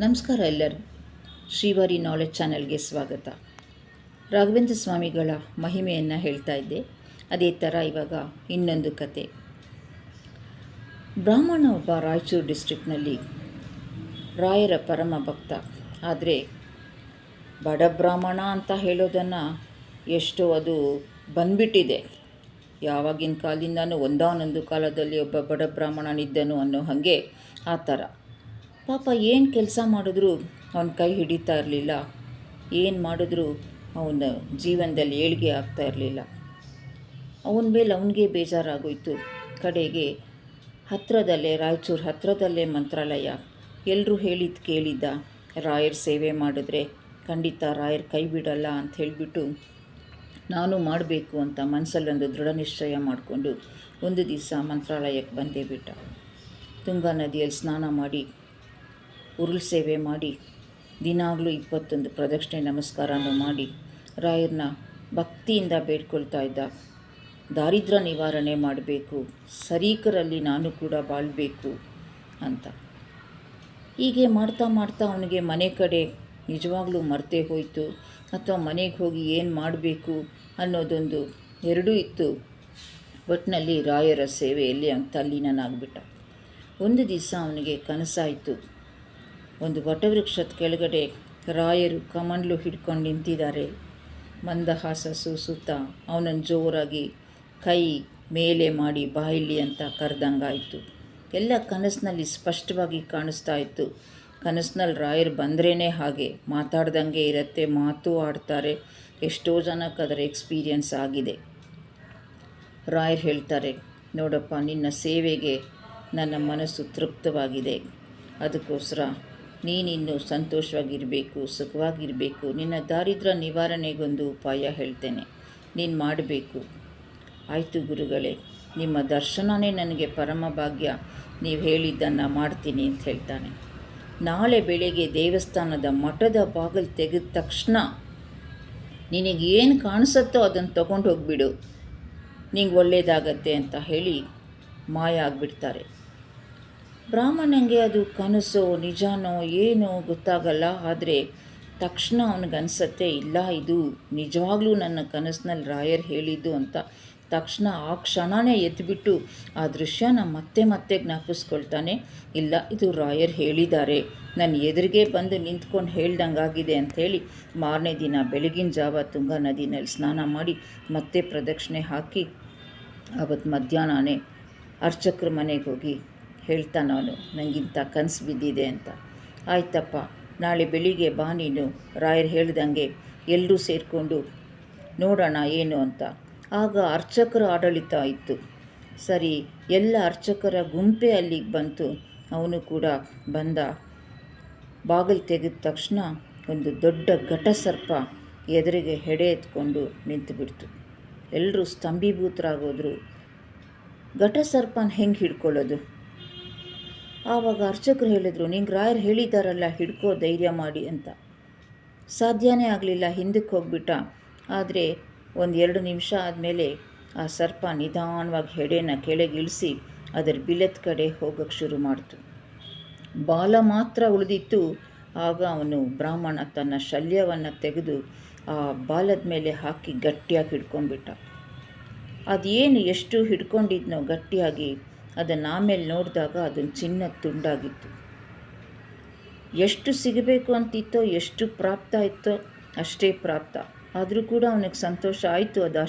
ನಮಸ್ಕಾರ ಎಲ್ಲರೂ. ಶ್ರೀವಾರಿ ನಾಲೆಡ್ಜ್ ಚಾನೆಲ್ಗೆ ಸ್ವಾಗತ. ರಾಘವೇಂದ್ರ ಸ್ವಾಮಿಗಳ ಮಹಿಮೆಯನ್ನು ಹೇಳ್ತಾ ಇದ್ದೆ. ಅದೇ ಥರ ಇವಾಗ ಇನ್ನೊಂದು ಕತೆ. ಬ್ರಾಹ್ಮಣ ಒಬ್ಬ ರಾಯಚೂರು ಡಿಸ್ಟ್ರಿಕ್ನಲ್ಲಿ ರಾಯರ ಪರಮ ಭಕ್ತ. ಆದರೆ ಬಡ ಬ್ರಾಹ್ಮಣ ಅಂತ ಹೇಳೋದನ್ನು ಎಷ್ಟೋ ಅದು ಬಂದ್ಬಿಟ್ಟಿದೆ. ಯಾವಾಗಿನ ಕಾಲದಿಂದನೂ ಒಂದಾನೊಂದು ಕಾಲದಲ್ಲಿ ಒಬ್ಬ ಬಡ ಬ್ರಾಹ್ಮಣನಿದ್ದನು ಅನ್ನೋ ಹಾಗೆ ಆ ಥರ. ಪಾಪ ಏನು ಕೆಲಸ ಮಾಡಿದ್ರೂ ಅವನ ಕೈ ಹಿಡಿತಾ ಇರಲಿಲ್ಲ. ಏನು ಮಾಡಿದ್ರೂ ಅವನ ಜೀವನದಲ್ಲಿ ಏಳಿಗೆ ಆಗ್ತಾ ಇರಲಿಲ್ಲ. ಅವನ ಮೇಲೆ ಅವನಿಗೆ ಬೇಜಾರಾಗೋಯ್ತು. ಕಡೆಗೆ ರಾಯಚೂರು ಹತ್ತಿರದಲ್ಲೇ ಮಂತ್ರಾಲಯ. ಎಲ್ಲರೂ ಹೇಳಿದ್ದು ಕೇಳಿದ್ದ. ರಾಯರ ಸೇವೆ ಮಾಡಿದ್ರೆ ಖಂಡಿತ ರಾಯರ ಕೈ ಬಿಡಲ್ಲ ಅಂತ ಹೇಳಿಬಿಟ್ಟು ನಾನು ಮಾಡಬೇಕು ಅಂತ ಮನಸ್ಸಲ್ಲೊಂದು ದೃಢ ನಿಶ್ಚಯ ಮಾಡಿಕೊಂಡು ಒಂದು ದಿವಸ ಮಂತ್ರಾಲಯಕ್ಕೆ ಬಂದೇ ಬಿಟ್ಟ. ತುಂಗಾ ನದಿಯಲ್ಲಿ ಸ್ನಾನ ಮಾಡಿ ಉರುಳು ಸೇವೆ ಮಾಡಿ ದಿನಾಗಲೂ 21 ಪ್ರದಕ್ಷಿಣೆ ನಮಸ್ಕಾರನೂ ಮಾಡಿ ರಾಯರನ್ನ ಭಕ್ತಿಯಿಂದ ಬೇಡ್ಕೊಳ್ತಾ ಇದ್ದ. ದಾರಿದ್ರ್ಯ ನಿವಾರಣೆ ಮಾಡಬೇಕು, ಸರೀಕರಲ್ಲಿ ನಾನು ಕೂಡ ಬಾಳಬೇಕು ಅಂತ. ಹೀಗೆ ಮಾಡ್ತಾ ಮಾಡ್ತಾ ಅವನಿಗೆ ಮನೆ ಕಡೆ ನಿಜವಾಗ್ಲೂ ಮರ್ತೇ ಹೋಯಿತು, ಅಥವಾ ಮನೆಗೆ ಹೋಗಿ ಏನು ಮಾಡಬೇಕು ಅನ್ನೋದೊಂದು ಎರಡೂ ಇತ್ತು. ಒಟ್ಟಿನಲ್ಲಿ ರಾಯರ ಸೇವೆಯಲ್ಲಿ ಅವನು ತಲ್ಲೀನನಾಗ್ಬಿಟ್ಟ. ಒಂದು ದಿವಸ ಅವನಿಗೆ ಕನಸಾಯಿತು. ಒಂದು ವಟವೃಕ್ಷದ ಕೆಳಗಡೆ ರಾಯರು ಕಮಂಡ್ಲು ಹಿಡ್ಕೊಂಡು ನಿಂತಿದ್ದಾರೆ. ಮಂದಹಾಸ ಸೂಸುತ್ತ ಅವನನ್ನು ಜೋರಾಗಿ ಕೈ ಮೇಲೆ ಮಾಡಿ ಬಾಯಿಲಿ ಅಂತ ಕರೆದಂಗಾಯಿತು. ಎಲ್ಲ ಕನಸಿನಲ್ಲಿ ಸ್ಪಷ್ಟವಾಗಿ ಕಾಣಿಸ್ತಾ ಇತ್ತು. ಕನಸಿನಲ್ಲಿ ರಾಯರು ಬಂದ್ರೇ ಹಾಗೆ ಮಾತಾಡ್ದಂಗೆ ಇರುತ್ತೆ, ಮಾತು ಆಡ್ತಾರೆ. ಎಷ್ಟೋ ಜನಕ್ಕೆ ಅದರ ಎಕ್ಸ್ಪೀರಿಯನ್ಸ್ ಆಗಿದೆ. ರಾಯರು ಹೇಳ್ತಾರೆ, ನೋಡಪ್ಪ, ನಿನ್ನ ಸೇವೆಗೆ ನನ್ನ ಮನಸ್ಸು ತೃಪ್ತವಾಗಿದೆ. ಅದಕ್ಕೋಸ್ಕರ ನೀನಿನ್ನೂ ಸಂತೋಷವಾಗಿರಬೇಕು, ಸುಖವಾಗಿರಬೇಕು. ನಿನ್ನ ದಾರಿದ್ರ್ಯ ನಿವಾರಣೆಗೊಂದು ಉಪಾಯ ಹೇಳ್ತೇನೆ, ನೀನು ಮಾಡಬೇಕು. ಆಯಿತು ಗುರುಗಳೇ, ನಿಮ್ಮ ದರ್ಶನವೇ ನನಗೆ ಪರಮ ಭಾಗ್ಯ, ನೀವು ಹೇಳಿದ್ದನ್ನು ಮಾಡ್ತೀನಿ ಅಂತ ಹೇಳ್ತಾನೆ. ನಾಳೆ ಬೆಳಗ್ಗೆ ದೇವಸ್ಥಾನದ ಮಠದ ಬಾಗಿಲು ತೆಗೆದ ತಕ್ಷಣ ನಿನಗೇನು ಕಾಣಿಸುತ್ತೋ ಅದನ್ನು ತೊಗೊಂಡು ಹೋಗಿಬಿಡು, ನಿಂಗೆ ಒಳ್ಳೆಯದಾಗತ್ತೆ ಅಂತ ಹೇಳಿ ಮಾಯ ಆಗಿಬಿಡ್ತಾರೆ. ಬ್ರಾಹ್ಮಣನಿಗೆ ಅದು ಕನಸೋ ನಿಜಾನೋ ಏನೋ ಗೊತ್ತಾಗಲ್ಲ. ಆದರೆ ತಕ್ಷಣ ಅವನಿಗನ್ಸತ್ತೆ, ಇಲ್ಲ ಇದು ನಿಜವಾಗ್ಲೂ ನನ್ನ ಕನಸಿನಲ್ಲಿ ರಾಯರು ಹೇಳಿದ್ದು ಅಂತ. ತಕ್ಷಣ ಆ ಕ್ಷಣವೇ ಎದ್ದುಬಿಟ್ಟು ಆ ದೃಶ್ಯನ ಮತ್ತೆ ಮತ್ತೆ ಜ್ಞಾಪಿಸ್ಕೊಳ್ತಾನೆ. ಇಲ್ಲ, ಇದು ರಾಯರು ಹೇಳಿದ್ದಾರೆ, ನನ್ನ ಎದುರಿಗೆ ಬಂದು ನಿಂತ್ಕೊಂಡು ಹೇಳ್ದಂಗಾಗಿದೆ ಅಂಥೇಳಿ ಮಾರನೇ ದಿನ ಬೆಳಗಿನ ಜಾವ ತುಂಗಾ ನದಿನಲ್ಲಿ ಸ್ನಾನ ಮಾಡಿ ಮತ್ತೆ ಪ್ರದಕ್ಷಿಣೆ ಹಾಕಿ ಅವತ್ತು ಮಧ್ಯಾಹ್ನನೇ ಅರ್ಚಕ್ರ ಮನೆಗೆ ಹೋಗಿ ಹೇಳ್ತಾನೆ ಅವನು, ನನಗಿಂತ ಕನಸು ಬಿದ್ದಿದೆ ಅಂತ. ಆಯ್ತಪ್ಪ, ನಾಳೆ ಬೆಳಿಗ್ಗೆ ಬಾ, ನೀನು ರಾಯರು ಹೇಳ್ದಂಗೆ ಎಲ್ಲರೂ ಸೇರಿಕೊಂಡು ನೋಡೋಣ ಏನು ಅಂತ. ಆಗ ಅರ್ಚಕರ ಆಡಳಿತ ಇತ್ತು. ಸರಿ, ಎಲ್ಲ ಅರ್ಚಕರ ಗುಂಪೇ ಅಲ್ಲಿಗೆ ಬಂತು. ಅವನು ಕೂಡ ಬಂದ. ಬಾಗಿಲು ತೆಗೆದ ತಕ್ಷಣ ಒಂದು ದೊಡ್ಡ ಘಟಸರ್ಪ ಎದುರಿಗೆ ಹೆಡೆ ಎತ್ಕೊಂಡು ನಿಂತುಬಿಡ್ತು. ಎಲ್ಲರೂ ಸ್ತಂಭೀಭೂತರಾಗೋದ್ರು. ಘಟಸರ್ಪನ ಹೆಂಗೆ ಹಿಡ್ಕೊಳ್ಳೋದು? ಆವಾಗ ಅರ್ಚಕರು ಹೇಳಿದ್ರು, ನಿಂಗೆ ರಾಯರು ಹೇಳಿದಾರಲ್ಲ, ಹಿಡ್ಕೋ, ಧೈರ್ಯ ಮಾಡಿ ಅಂತ. ಸಾಧ್ಯನೇ ಆಗಲಿಲ್ಲ, ಹಿಂದಕ್ಕೆ ಹೋಗ್ಬಿಟ್ಟ. ಆದರೆ 1-2 ನಿಮಿಷ ಆದಮೇಲೆ ಆ ಸರ್ಪ ನಿಧಾನವಾಗಿ ಹೆಡೆನ ಕೆಳಗಿಳಿಸಿ ಅದರ ಬಿಲದ ಕಡೆ ಹೋಗೋಕ್ಕೆ ಶುರು ಮಾಡ್ತು. ಬಾಲ ಮಾತ್ರ ಉಳಿದಿತ್ತು. ಆಗ ಅವನು ಬ್ರಾಹ್ಮಣ ತನ್ನ ಶಲ್ಯವನ್ನು ತೆಗೆದು ಆ ಬಾಲದ ಮೇಲೆ ಹಾಕಿ ಗಟ್ಟಿಯಾಗಿ ಹಿಡ್ಕೊಂಡ್ಬಿಟ್ಟ. ಅದೇನು ಎಷ್ಟು ಹಿಡ್ಕೊಂಡಿದ್ನೋ ಗಟ್ಟಿಯಾಗಿ, ಅದನ್ನು ಆಮೇಲೆ ನೋಡಿದಾಗ ಅದೊಂದು ಚಿನ್ನದ ತುಂಡಾಗಿತ್ತು. ಎಷ್ಟು ಸಿಗಬೇಕು ಅಂತಿತ್ತೋ, ಎಷ್ಟು ಪ್ರಾಪ್ತ ಇತ್ತೋ ಅಷ್ಟೇ ಪ್ರಾಪ್ತ. ಆದರೂ ಕೂಡ ಅವನಿಗೆ ಸಂತೋಷ ಆಯಿತು. ಅದು